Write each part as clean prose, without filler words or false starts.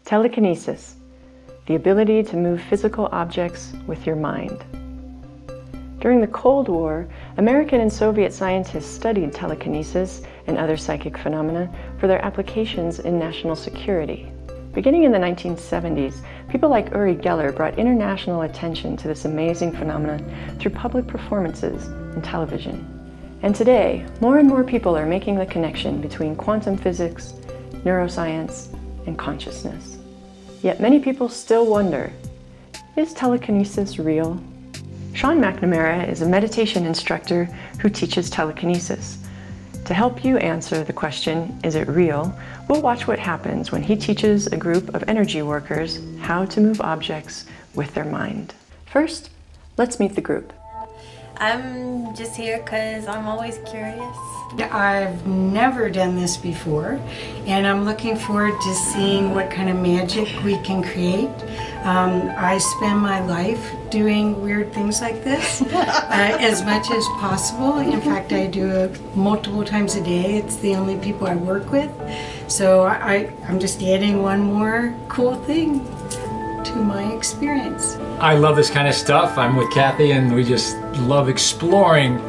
Telekinesis, the ability to move physical objects with your mind. During the Cold War, American and Soviet scientists studied telekinesis and other psychic phenomena for their applications in national security. Beginning in the 1970s, people like Uri Geller brought international attention to this amazing phenomenon through public performances and television. And today, more and more people are making the connection between quantum physics, neuroscience, and consciousness. Yet many people still wonder, is telekinesis real? Sean McNamara is a meditation instructor who teaches telekinesis. To help you answer the question, is it real? We'll watch what happens when he teaches a group of energy workers how to move objects with their mind. First, let's meet the group. I'm just here because I'm always curious. I've never done this before, and I'm looking forward to seeing what kind of magic we can create. I spend my life doing weird things like this as much as possible. In fact, I do it multiple times a day. It's the only people I work with. So I'm just adding one more cool thing to my experience. I love this kind of stuff. I'm with Kathy, and we just love exploring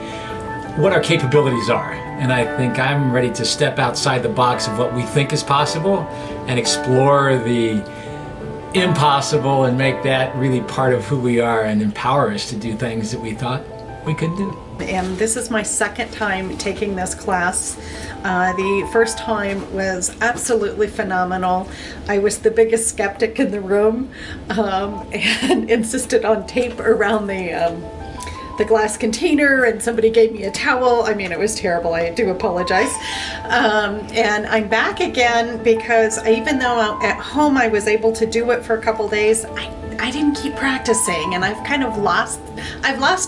what our capabilities are. And I think I'm ready to step outside the box of what we think is possible and explore the impossible and make that really part of who we are and empower us to do things that we thought we could do. And this is my second time taking this class. The first time was absolutely phenomenal. I was the biggest skeptic in the room and insisted on tape around the glass container, and somebody gave me a towel. I mean, it was terrible. I do apologize. And I'm back again because even though at home I was able to do it for a couple days, I didn't keep practicing, and I've kind of lost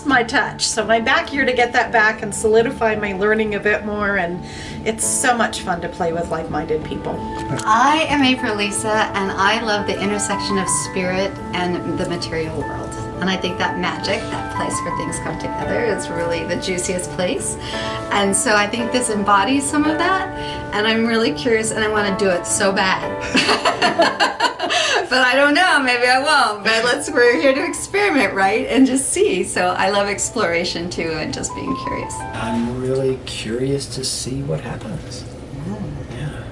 my touch. So I'm back here to get that back and solidify my learning a bit more, and it's so much fun to play with like-minded people. I am April Lisa, and I love the intersection of spirit and the material world. And I think that magic, that place where things come together, is really the juiciest place. And so I think this embodies some of that, and I'm really curious, and I want to do it so bad. But I don't know, maybe I won't. But we're here to experiment, right? And just see. So I love exploration too, and just being curious. I'm really curious to see what happens. Yeah.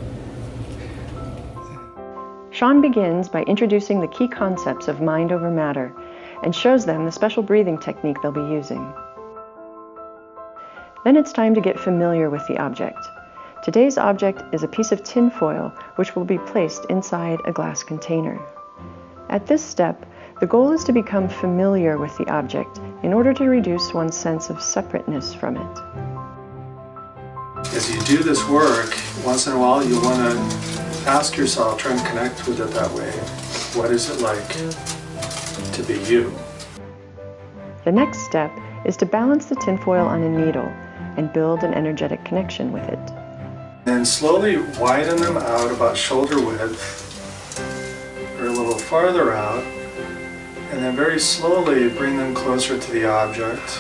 Sean begins by introducing the key concepts of mind over matter and shows them the special breathing technique they'll be using. Then it's time to get familiar with the object. Today's object is a piece of tin foil which will be placed inside a glass container. At this step, the goal is to become familiar with the object in order to reduce one's sense of separateness from it. As you do this work, once in a while you'll want to ask yourself, try and connect with it that way. What is it like to be you? The next step is to balance the tinfoil on a needle and build an energetic connection with it. And slowly widen them out about shoulder width or a little farther out, and then very slowly bring them closer to the object.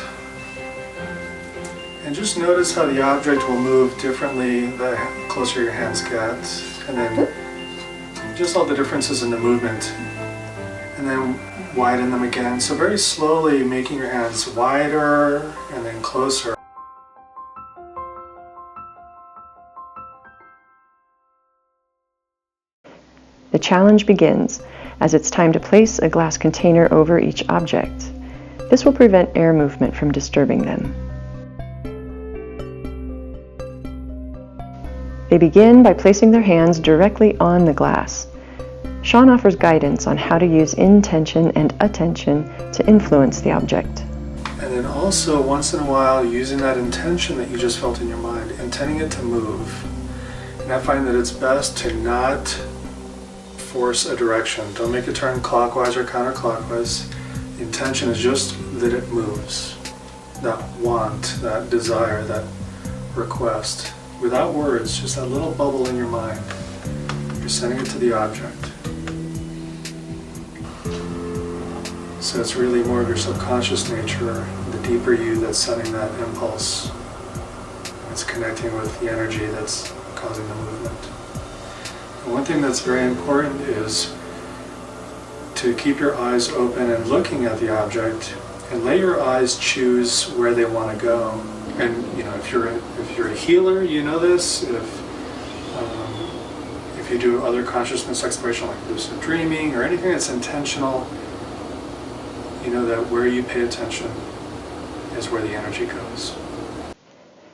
And just notice how the object will move differently the closer your hands get, and then just all the differences in the movement. And then widen them again. So very slowly making your hands wider and then closer. The challenge begins as it's time to place a glass container over each object. This will prevent air movement from disturbing them. They begin by placing their hands directly on the glass. Sean offers guidance on how to use intention and attention to influence the object. And then also, once in a while, using that intention that you just felt in your mind, intending it to move. And I find that it's best to not force a direction. Don't make it turn clockwise or counterclockwise. The intention is just that it moves. That want, that desire, that request. Without words, just that little bubble in your mind. You're sending it to the object. So it's really more of your subconscious nature, the deeper you that's sending that impulse. It's connecting with the energy that's causing the movement. And one thing that's very important is to keep your eyes open and looking at the object, and let your eyes choose where they want to go. And if you're a healer, you know this. If you do other consciousness exploration like lucid dreaming or anything that's intentional, you know that where you pay attention is where the energy goes.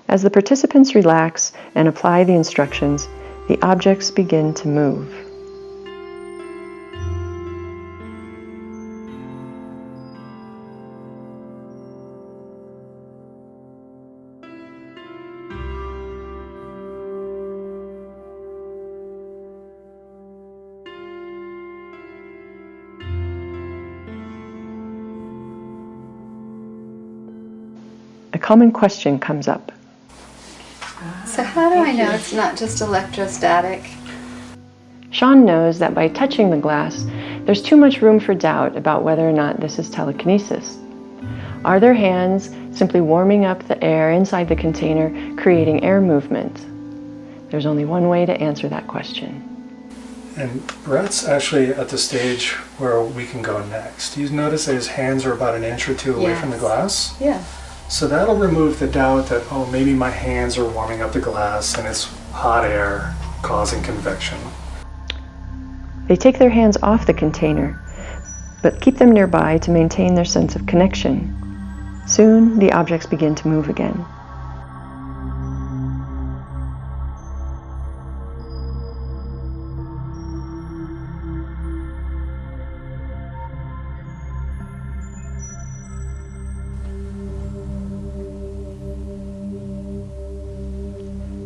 As the participants relax and apply the instructions, the objects begin to move. A common question comes up. So how do I know it's not just electrostatic? Sean knows that by touching the glass, there's too much room for doubt about whether or not this is telekinesis. Are their hands simply warming up the air inside the container, creating air movement? There's only one way to answer that question. And Brett's actually at the stage where we can go next. You notice that his hands are about an inch or two away from the glass? Yeah. So that'll remove the doubt that, oh, maybe my hands are warming up the glass and it's hot air causing convection. They take their hands off the container, but keep them nearby to maintain their sense of connection. Soon, the objects begin to move again.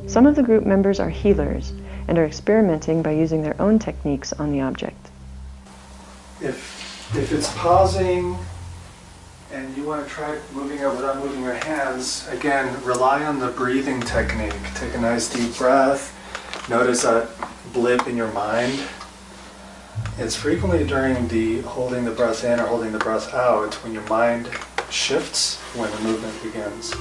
Some of the group members are healers and are experimenting by using their own techniques on the object. If it's pausing and you want to try moving it without moving your hands, again, rely on the breathing technique. Take a nice deep breath. Notice that blip in your mind. It's frequently during the holding the breath in or holding the breath out when your mind shifts when the movement begins.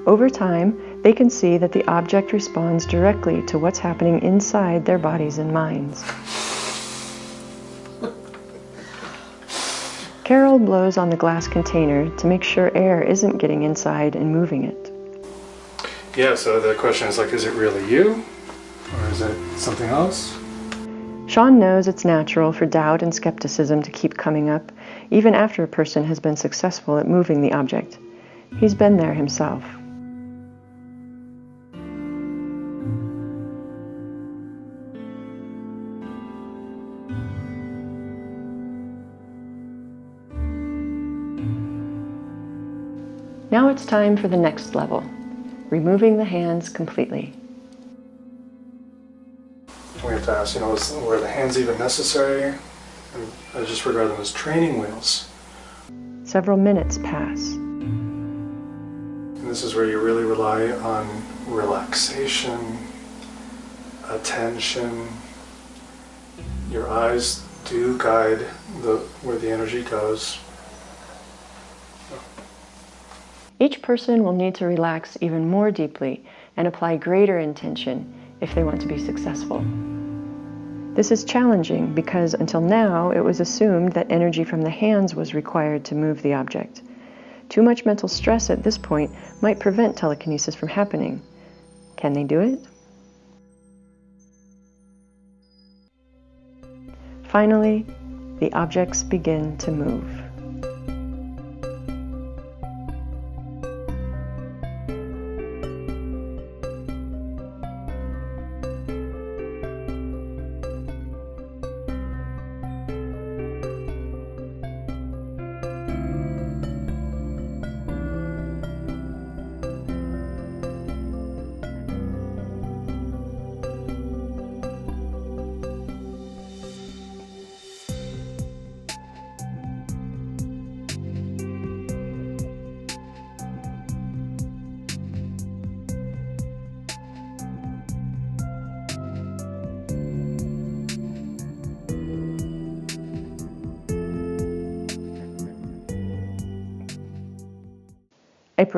Over time, they can see that the object responds directly to what's happening inside their bodies and minds. Carol blows on the glass container to make sure air isn't getting inside and moving it. Yeah, so the question is is it really you? Or is it something else? Sean knows it's natural for doubt and skepticism to keep coming up, even after a person has been successful at moving the object. He's been there himself. Now it's time for the next level, removing the hands completely. We have to ask, were the hands even necessary? And I just regard them as training wheels. Several minutes pass. And this is where you really rely on relaxation, attention. Your eyes do guide where the energy goes. Each person will need to relax even more deeply and apply greater intention if they want to be successful. This is challenging because until now it was assumed that energy from the hands was required to move the object. Too much mental stress at this point might prevent telekinesis from happening. Can they do it? Finally, the objects begin to move.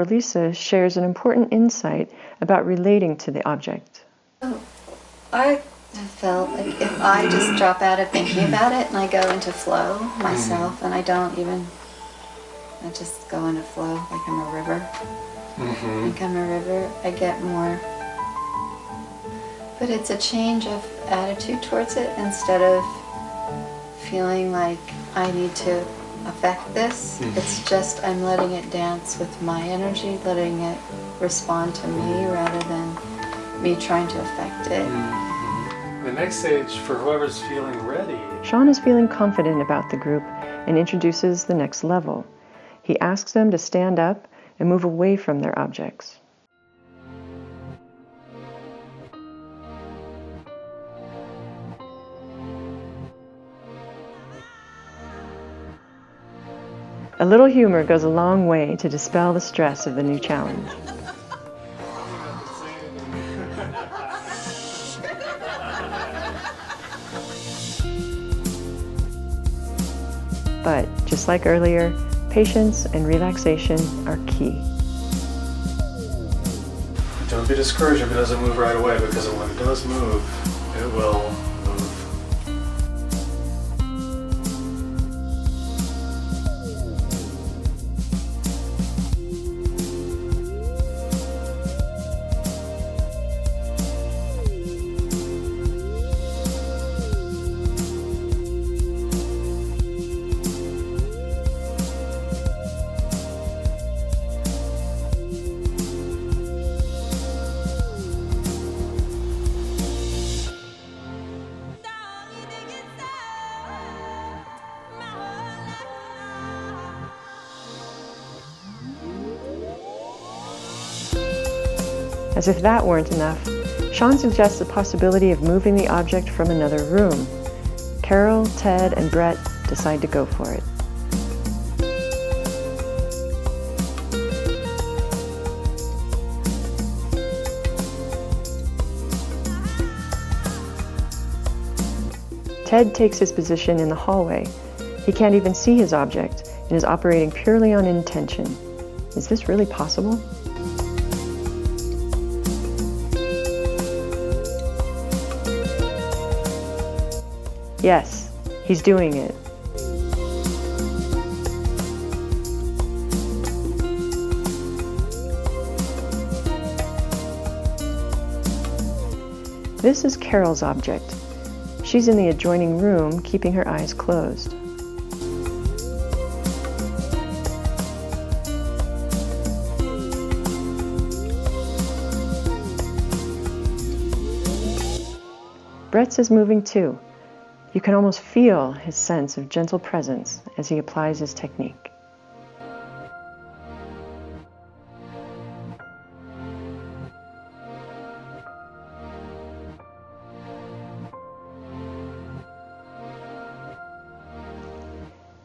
Lisa shares an important insight about relating to the object. I I felt like if I just drop out of thinking about it and I go into flow myself, and I just go into flow like I'm a river. Like I'm a river, I get more. But it's a change of attitude towards it. Instead of feeling like I need to affect this, it's just I'm letting it dance with my energy, letting it respond to me rather than me trying to affect it. The next stage, for whoever's feeling ready. Sean is feeling confident about the group and introduces the next level. He asks them to stand up and move away from their objects. A little humor goes a long way to dispel the stress of the new challenge. But, just like earlier, patience and relaxation are key. Don't be discouraged if it doesn't move right away, because when it does move, it will move. As if that weren't enough, Sean suggests the possibility of moving the object from another room. Carol, Ted, and Brett decide to go for it. Ted takes his position in the hallway. He can't even see his object and is operating purely on intention. Is this really possible? Yes, he's doing it. This is Carol's object. She's in the adjoining room, keeping her eyes closed. Brett's is moving too. You can almost feel his sense of gentle presence as he applies his technique.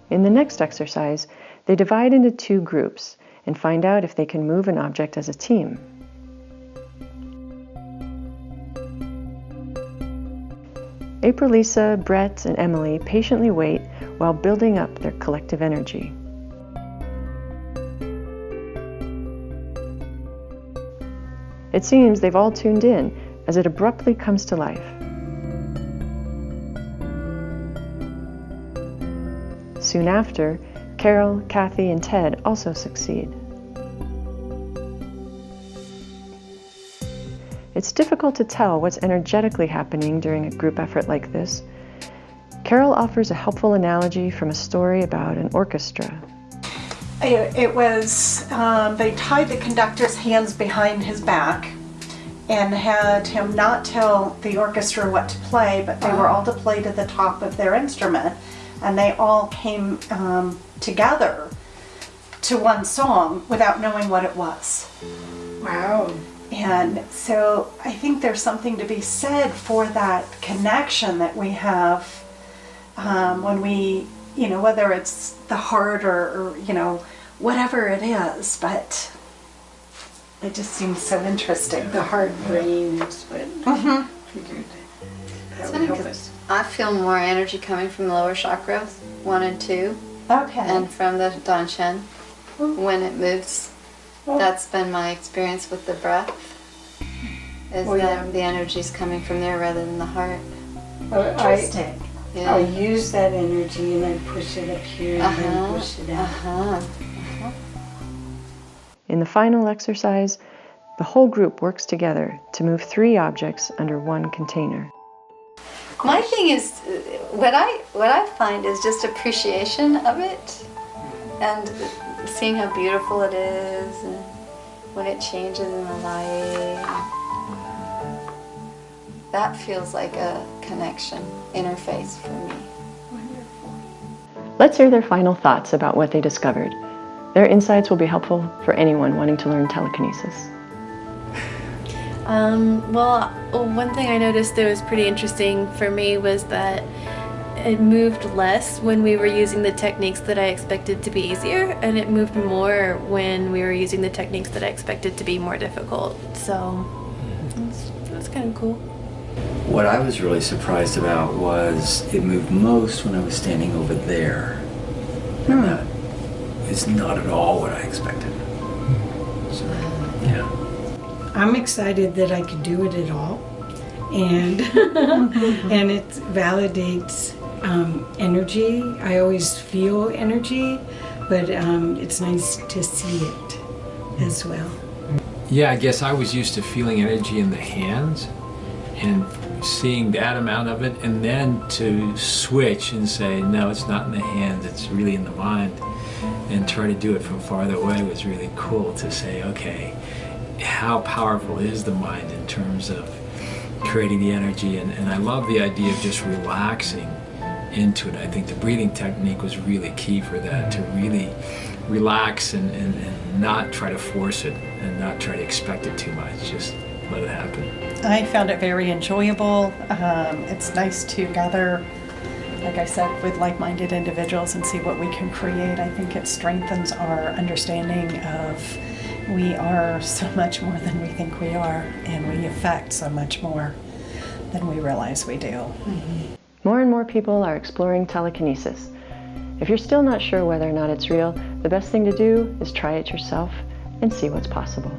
In the next exercise, they divide into two groups and find out if they can move an object as a team. April, Lisa, Brett, and Emily patiently wait while building up their collective energy. It seems they've all tuned in as it abruptly comes to life. Soon after, Carol, Kathy, and Ted also succeed. It's difficult to tell what's energetically happening during a group effort like this. Carol offers a helpful analogy from a story about an orchestra. It was, they tied the conductor's hands behind his back and had him not tell the orchestra what to play, but they were all to play to the top of their instrument, and they all came together to one song without knowing what it was. Wow. And so I think there's something to be said for that connection that we have when we, whether it's the heart or whatever it is, but it just seems so interesting. The heart brain is what figured that would help us. I feel more energy coming from the lower chakras, 1 and 2, Okay. and from the Danshan when it moves. That's been my experience with the breath. Is Oh, that yeah. the energy's coming from there rather than the heart. I Yeah. use that energy and I push it up here and then push it out. In the final exercise, the whole group works together to move 3 objects under one container. My thing is, what I find is just appreciation of it, and seeing how beautiful it is, and when it changes in the light. That feels like a connection, interface for me. Let's hear their final thoughts about what they discovered. Their insights will be helpful for anyone wanting to learn telekinesis. Well, one thing I noticed that was pretty interesting for me was that it moved less when we were using the techniques that I expected to be easier, and it moved more when we were using the techniques that I expected to be more difficult. So that's kind of cool. What I was really surprised about was it moved most when I was standing over there. And that is not at all what I expected. So, yeah. I'm excited that I could do it at all, and and it validates energy. I always feel energy, but it's nice to see it as well. Yeah, I guess I was used to feeling energy in the hands and seeing that amount of it, and then to switch and say, no, it's not in the hands, it's really in the mind, and try to do it from farther away was really cool to say, okay, how powerful is the mind in terms of creating the energy, and I love the idea of just relaxing into it. I think the breathing technique was really key for that, to really relax and not try to force it and not try to expect it too much, just let it happen. I found it very enjoyable. It's nice to gather, like I said, with like-minded individuals and see what we can create. I think it strengthens our understanding of we are so much more than we think we are, and we affect so much more than we realize we do. More and more people are exploring telekinesis. If you're still not sure whether or not it's real, the best thing to do is try it yourself and see what's possible.